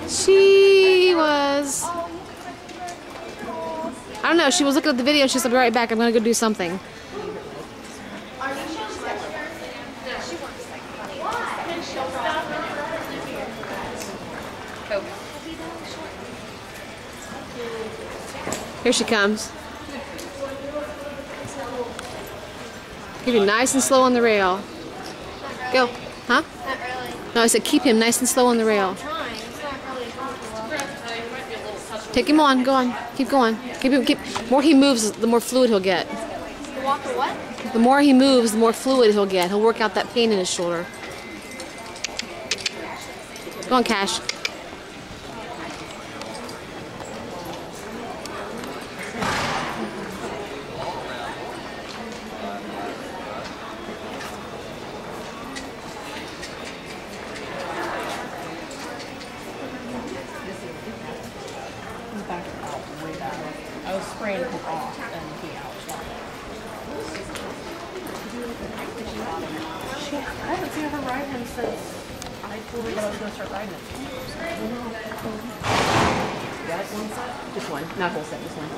She was... I don't know, she was looking at the video and she said, "I'll be right back, I'm gonna go do something." Here she comes. Keep him nice and slow on the rail. Go. Huh? No, I said keep him nice and slow on the rail. Take him on. Go on. Keep going. The more he moves, the more fluid he'll get. The more he moves, the more fluid he'll get. He'll work out that pain in his shoulder. Go on, Cash. I was spraying him off and he outshot it. I haven't seen her ride him since I told her that I was going to start riding him. You got one set? Just one. Not whole set, just one.